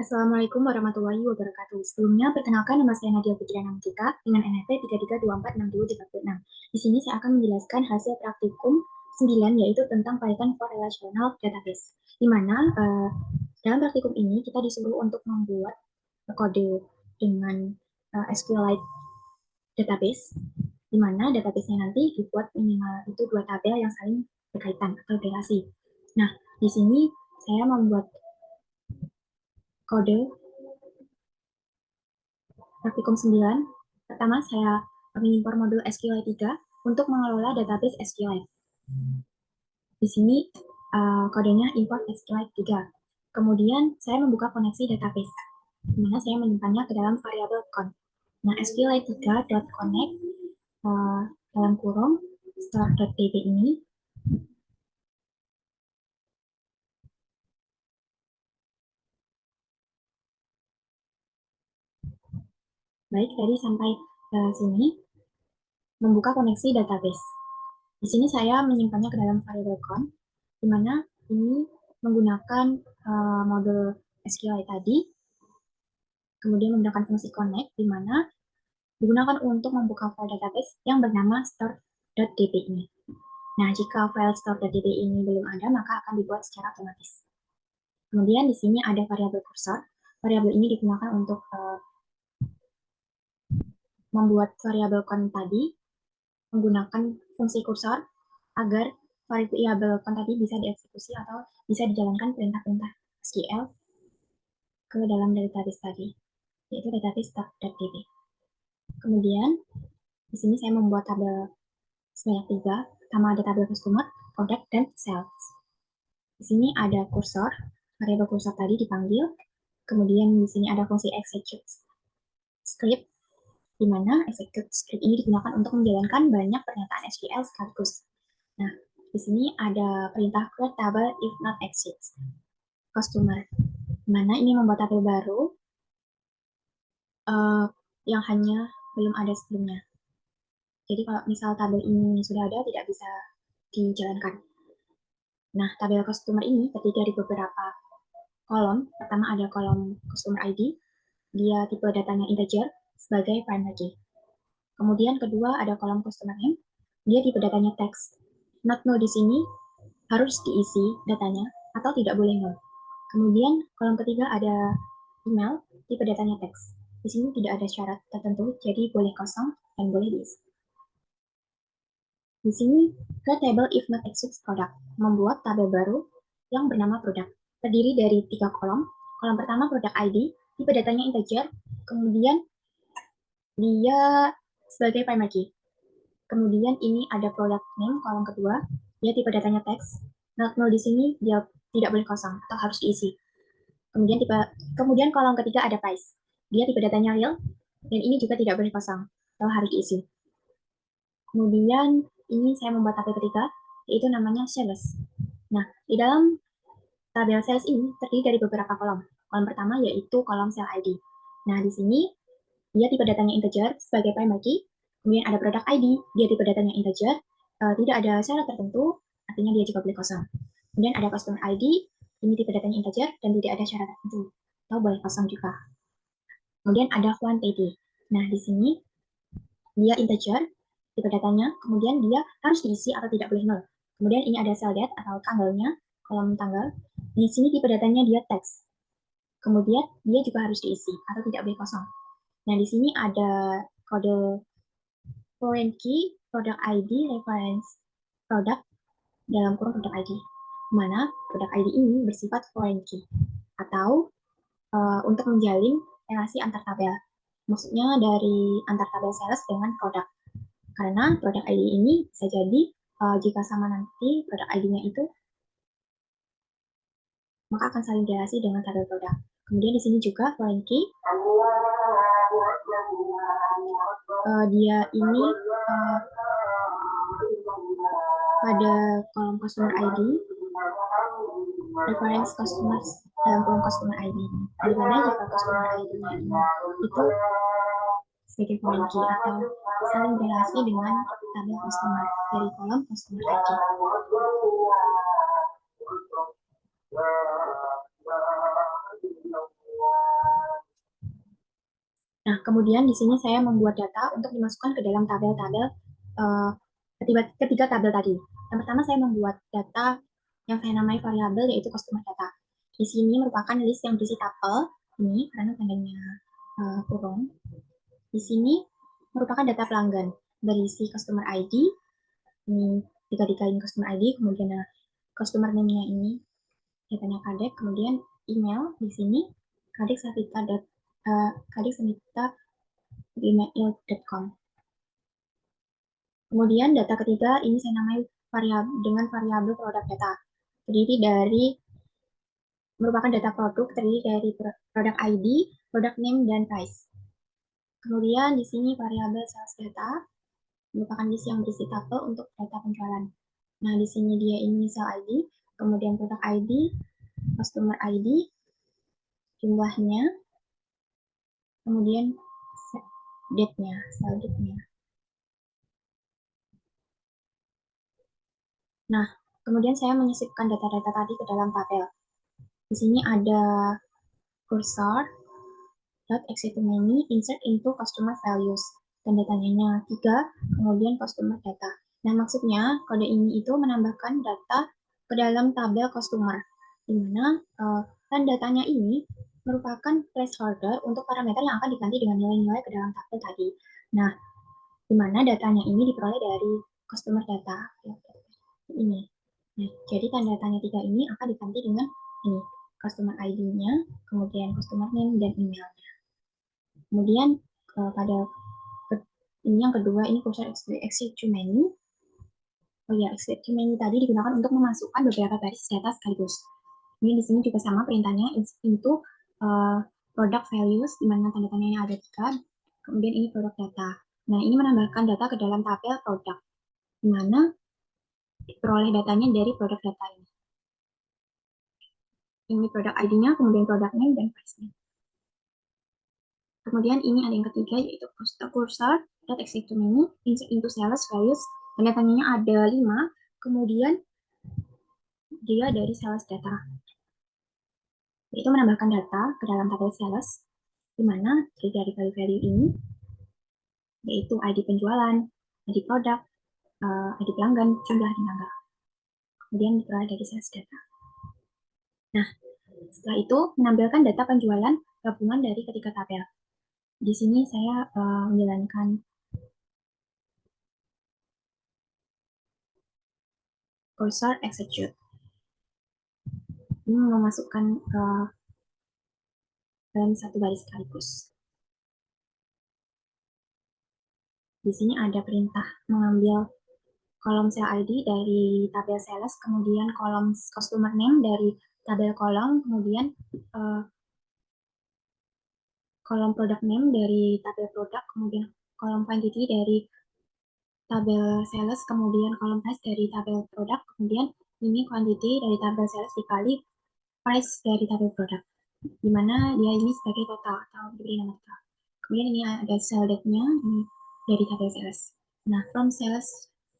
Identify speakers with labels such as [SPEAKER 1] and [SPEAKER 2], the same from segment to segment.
[SPEAKER 1] Assalamualaikum warahmatullahi wabarakatuh. Sebelumnya, perkenalkan nama saya Nadia Fitria Namcika dengan NIP 33246236. Di sini saya akan menjelaskan hasil praktikum 9, yaitu tentang Python for Relational Database. Di mana dalam praktikum ini kita disuruh untuk membuat kode dengan SQLite database, di mana database-nya nanti dibuat minimal itu 2 tabel yang saling berkaitan atau relasi. Nah, di sini saya membuat kode praktikum 9. Pertama, saya mengimpor modul SQLite 3 untuk mengelola database SQLite. Di sini kodenya import SQLite 3. Kemudian saya membuka koneksi database, di mana saya menyimpannya ke dalam variabel const. Nah, SQLite3.connect dalam kurung start.db ini baik tadi sampai sini membuka koneksi database. Di sini saya menyimpannya ke dalam variabel const, di mana ini menggunakan modul SQLite tadi, kemudian menggunakan fungsi connect, di mana digunakan untuk membuka file database yang bernama start.db ini. Nah, jika file start.db ini belum ada, maka akan dibuat secara otomatis. Kemudian di sini ada variabel cursor. Variabel ini digunakan untuk membuat variabel const tadi menggunakan fungsi cursor agar variabel const tadi bisa dieksekusi atau bisa dijalankan perintah-perintah SQL ke dalam database tadi, yaitu database start.db. Kemudian di sini saya membuat tabel sebanyak 3. Pertama ada tabel customer, product, dan sales. Di sini ada cursor, variabel cursor tadi dipanggil. Kemudian di sini ada fungsi execute script, di mana execute script ini digunakan untuk menjalankan banyak pernyataan SQL sekaligus. Nah, di sini ada perintah create table if not exist customer, di mana ini membuat tabel baru yang hanya belum ada sebelumnya. Jadi kalau misal tabel ini sudah ada, tidak bisa dijalankan. Nah, tabel customer ini terdiri dari beberapa kolom. Pertama ada kolom customer ID, dia tipe datanya integer sebagai primary key. Kemudian kedua ada kolom customer name, dia tipe datanya text. Not null di sini harus diisi datanya atau tidak boleh null. Kemudian kolom ketiga ada email, tipe datanya text. Di sini tidak ada syarat tertentu, jadi boleh kosong dan boleh diisi. Di sini ke table if not exists product, membuat tabel baru yang bernama product. Terdiri dari 3 kolom. Kolom pertama product ID, tipe datanya integer, kemudian dia sebagai primary key. Kemudian ini ada product name, kolom kedua, dia tipe datanya text. Not null di sini dia tidak boleh kosong atau harus diisi. Kemudian kolom ketiga ada price, dia tipe datanya real, dan ini juga tidak boleh kosong atau harus diisi. Kemudian ini saya membuat tabel ketiga, yaitu namanya sales. Nah, di dalam tabel sales ini terdiri dari beberapa kolom. Kolom pertama yaitu kolom sale ID. Nah, di sini dia tipe datanya integer sebagai primary key. Kemudian ada product ID, dia tipe datanya integer, tidak ada syarat tertentu, artinya dia juga boleh kosong. Kemudian ada customer ID, ini tipe datanya integer dan tidak ada syarat tertentu, atau boleh kosong juga. Kemudian ada quantity. Nah, di sini dia integer, tipe datanya, kemudian dia harus diisi atau tidak boleh nol. Kemudian ini ada cell date atau tanggalnya, kolom tanggal. Di sini tipe datanya dia text. Kemudian dia juga harus diisi atau tidak boleh kosong. Nah, di sini ada kode foreign key, product ID, reference product dalam kurung product ID, mana product ID ini bersifat foreign key atau untuk menjalin relasi antar tabel. Maksudnya dari antar tabel sales dengan produk. Karena produk ID ini bisa jadi jika sama nanti produk ID-nya itu, maka akan saling relasi dengan tabel produk. Kemudian di sini juga foreign key, dia ini pada kolom customer ID, reference customers dalam kolom customer ID. Di mana jika customer ID-nya ini itu sebagai foreign key atau saling berrelasi dengan tabel customer dari kolom customer ID. Nah, kemudian di sini saya membuat data untuk dimasukkan ke dalam tabel-tabel uh, ketiga tabel tadi. Yang pertama saya membuat data yang saya namai variabel yaitu customer data. Di sini merupakan list yang berisi tabel ini karena tandanya kurung. Di sini merupakan data pelanggan berisi customer ID. Ini tiga-tiga ini customer ID, kemudian customer name-nya ini datanya kadek, kemudian email di sini kadek.gmail.com. Kemudian data ketiga ini saya namai dengan variabel produk data. Terdiri dari merupakan data produk terdiri dari produk ID, product name, dan price. Kemudian di sini variabel sales data merupakan list yang berisi tabel untuk data penjualan. Nah, di sini dia ini sel ID, kemudian produk ID, customer ID, jumlahnya, kemudian date-nya, sel date-nya. Nah, kemudian saya menyisipkan data-data tadi ke dalam tabel. Di sini ada cursor, exit to many, insert into customer values. Tanda tanyanya 3, kemudian customer data. Nah, maksudnya kode ini itu menambahkan data ke dalam tabel customer, di mana tanda tanya ini merupakan placeholder untuk parameter yang akan diganti dengan nilai-nilai ke dalam tabel tadi. Nah, di mana datanya ini diperoleh dari customer data. Ini. Nah, jadi tanda tanya 3 ini akan diganti dengan ini, customer ID-nya, kemudian customer name, dan email-nya. Kemudian pada ini yang kedua, ini cursor exit to many. Oh ya, exit to many tadi digunakan untuk memasukkan beberapa baris data sekaligus. Ini di sini juga sama perintahnya, into product values, di mana tanda tanyanya ada 3. Kemudian ini produk data. Nah, ini menambahkan data ke dalam tabel produk, di mana peroleh datanya dari produk data ini. Ini produk ID-nya, kemudian produk name, dan price-nya. Kemudian ini ada yang ketiga, yaitu cursor exit to many, insert into sales values. Tanda tanyanya ada 5, kemudian dia dari sales data. Yaitu menambahkan data ke dalam tabel sales, di mana dari value-value ini, yaitu ID penjualan, ID produk, ID pelanggan, jumlah dan tanggal. Kemudian diperoleh dari sales data. Nah, setelah itu menampilkan data penjualan gabungan dari ketiga tabel. Di sini saya menjalankan cursor execute. Ini memasukkan ke dalam satu baris sekaligus. Di sini ada perintah mengambil kolom sel ID dari tabel sales, kemudian kolom customer name dari tabel kolom, kemudian kolom product name dari tabel produk, kemudian kolom quantity dari tabel sales, kemudian kolom price dari tabel produk, kemudian ini quantity dari tabel sales dikali price dari tabel produk, di mana dia ini sebagai total atau diberi nama total. Kemudian ini ada sell date-nya ini dari tabel sales. Nah, from sales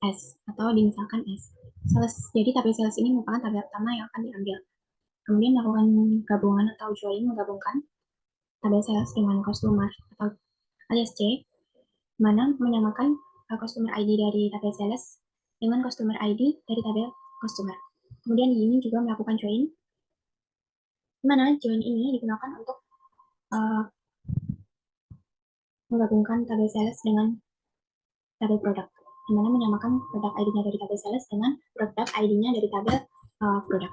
[SPEAKER 1] S atau misalkan S. Sales, jadi tabel sales ini merupakan tabel pertama yang akan diambil. Kemudian melakukan gabungan atau join, menggabungkan tabel sales dengan customer atau alias C, mana menyamakan customer ID dari tabel sales dengan customer ID dari tabel customer. Kemudian ini juga melakukan join, di mana join ini digunakan untuk menggabungkan tabel sales dengan tabel produk, di mana menyamakan produk ID-nya dari tabel sales dengan produk ID-nya dari tabel produk.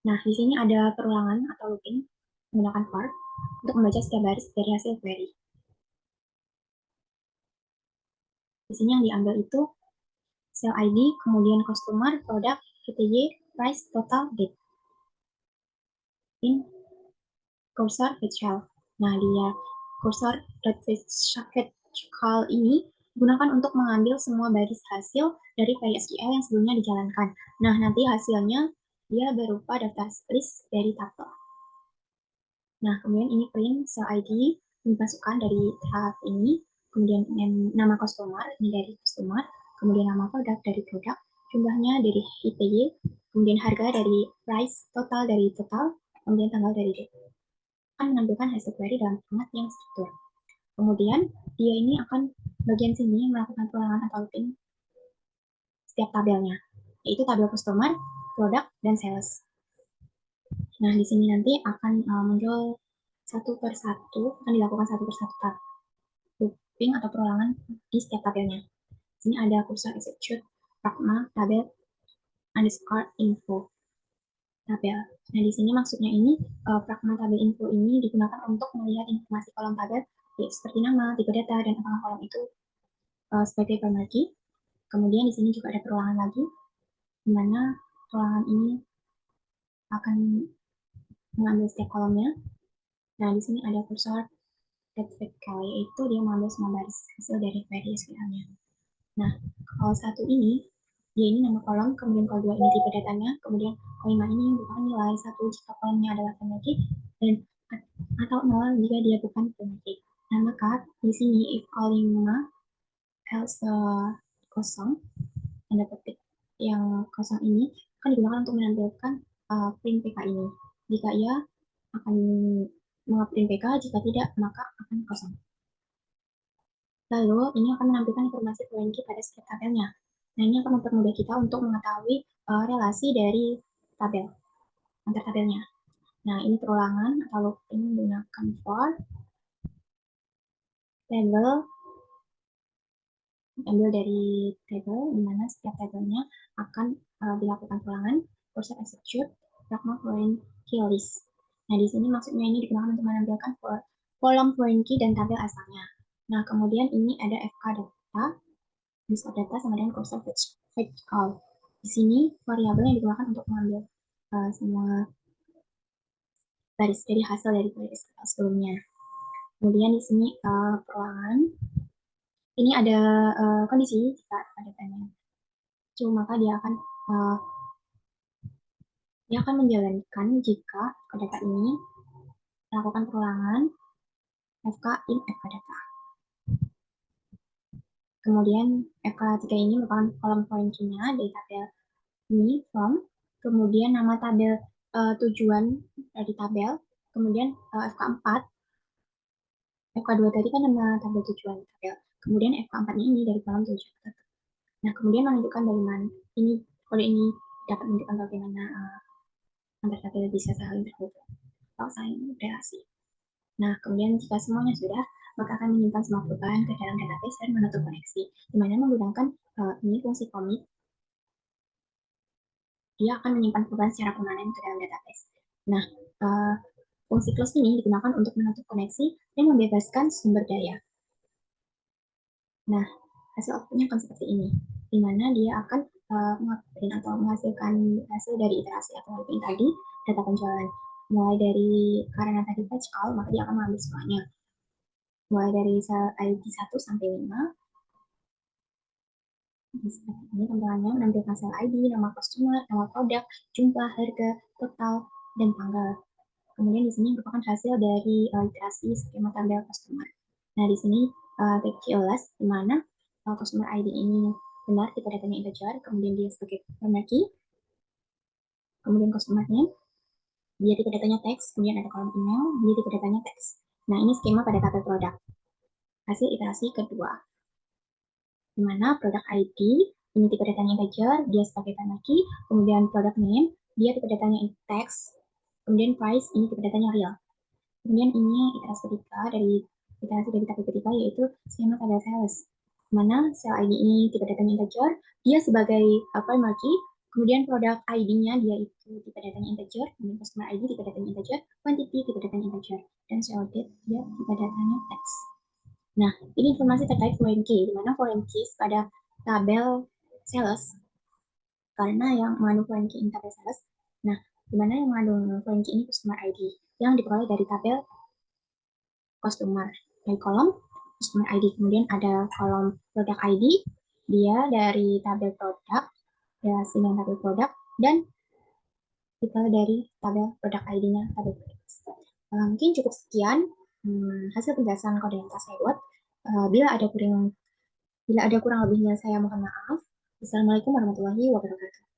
[SPEAKER 1] Nah, di sini ada perulangan atau looping menggunakan for untuk membaca setiap baris dari hasil query. Di sini yang diambil itu sel ID, kemudian customer, produk, PTY, price, total, date. In cursor fetch-call. Nah, dia cursor.fetch-call ini digunakan untuk mengambil semua baris hasil dari query SQL yang sebelumnya dijalankan. Nah, nanti hasilnya dia berupa daftar list dari tabel. Nah, kemudian ini print cell ID dimasukkan dari tab ini, kemudian nama customer, ini dari customer, kemudian nama produk dari produk, jumlahnya dari ITY, kemudian harga dari price, total dari total, kemudian tanggal dari date. Akan menampilkan hasil query dalam format yang struktur. Kemudian dia ini akan bagian sini melakukan pengulangan atau looping setiap tabelnya, yaitu tabel customer, product, dan sales. Nah, di sini nanti akan muncul satu per satu, akan dilakukan satu per satu looping atau perulangan di setiap tabelnya. Di sini ada kursor execute, pragma, tabel, underscore info, tabel. Nah, di sini maksudnya ini pragma tabel info ini digunakan untuk melihat informasi kolom tabel seperti nama, tipe data, dan apakah kolom itu sebagai primary key. Kemudian di sini juga ada perulangan lagi, di mana perulangan ini akan mengambil setiap kolomnya. Nah, di sini ada kursor vertical, yaitu dia mengambil semua baris hasil dari query SQL-nya. Nah, kalau satu ini, dia ini nama kolom, kemudian kalau dua ini tipe datanya, kemudian kalau 5 ini bukan nilai satu jika kolomnya adalah primary, dan atau 0 jika dia bukan primary. Nah, maka di sini if call 5 else kosong, tanda petik yang kosong ini akan digunakan untuk menampilkan print PK ini. Jika ia akan mengeprint PK, jika tidak maka akan kosong. Lalu ini akan menampilkan informasi foreign key pada setiap tabelnya. Nah, ini akan mempermudah kita untuk mengetahui relasi dari tabel antar tabelnya. Nah, ini perulangan atau looping menggunakan for table, ambil dari table di mana setiap tabelnya akan dilakukan perulangan, cursor execute, pragma foreign key list. Nah, di sini maksudnya ini digunakan untuk menampilkan kolom foreign key dan tabel asalnya. Nah, kemudian ini ada FK data, list of data sama dengan cursor fetch call. Di sini variabel yang digunakan untuk mengambil semua baris dari hasil dari query SQL sebelumnya. Kemudian di sini perulangan. Ini ada kondisi jika ada tanya. Cuma maka dia akan menjalankan jika data ini melakukan perulangan FK in FK data. Kemudian FK3 ini merupakan kolom foreign key-nya dari tabel ini from, kemudian nama tabel tujuan dari tabel, kemudian FK4, FK2 tadi kan nama tabel tujuan tabel, kemudian FK4-nya ini dari kolom tujuan. Nah, kemudian menunjukkan bagaimana ini kode ini dapat menunjukkan bagaimana antar tabel bisa saling terhubung atau saling relasi. Nah, kemudian jika semuanya sudah, maka akan menyimpan semua perubahan ke dalam database dan menutup koneksi, di mana menggunakan ini fungsi commit, dia akan menyimpan perubahan secara permanen ke dalam database. Nah, fungsi close ini digunakan untuk menutup koneksi dan membebaskan sumber daya. Nah, hasil outputnya akan seperti ini, di mana dia akan mengeprint atau menghasilkan hasil dari iterasi atau looping tadi, data penjualan. Mulai dari, karena tadi fetch call, maka dia akan mengambil semuanya. Mulai dari sel ID 1 sampai 5, seperti ini tampilannya menampilkan sel ID, nama customer, nama produk, jumlah, harga, total, dan tanggal. Kemudian di sini merupakan hasil dari iterasi skema tabel customer. Nah, di sini TQLS, di mana customer ID ini benar, tipe datanya integer, kemudian dia sebagai primary key, kemudian customer name, dia tipe datanya teks, kemudian ada kolom email, dia tipe datanya teks. Nah, ini skema pada tabel produk. Hasil iterasi kedua, di mana produk ID, ini tipe datanya integer, dia sebagai primary key, kemudian product name, dia tipe datanya teks, kemudian price, ini tipe datanya real. Kemudian ini iterasi dari tabel ketiga, yaitu skema tabel sales, mana sel ID ini tipe datanya integer, dia sebagai primary key, kemudian produk ID-nya dia itu tipe datanya integer, kemudian customer ID tipe datanya integer, quantity tipe datanya integer, dan sel date dia tipe datanya text. Nah, ini informasi terkait foreign key, di mana foreign keys pada tabel sales, karena yang mengandung foreign key in tabel sales, nah, di mana yang mengandung foreign key ini customer ID, yang diperoleh dari tabel customer, dari kolom customer ID. Kemudian ada kolom product ID, dia dari tabel produk, ya dengan tabel produk, dan tipe dari tabel produk ID-nya, tabel produk. Mungkin cukup sekian hasil penjelasan kode yang telah saya buat. Bila ada kurang lebihnya saya mohon maaf. Assalamualaikum warahmatullahi wabarakatuh.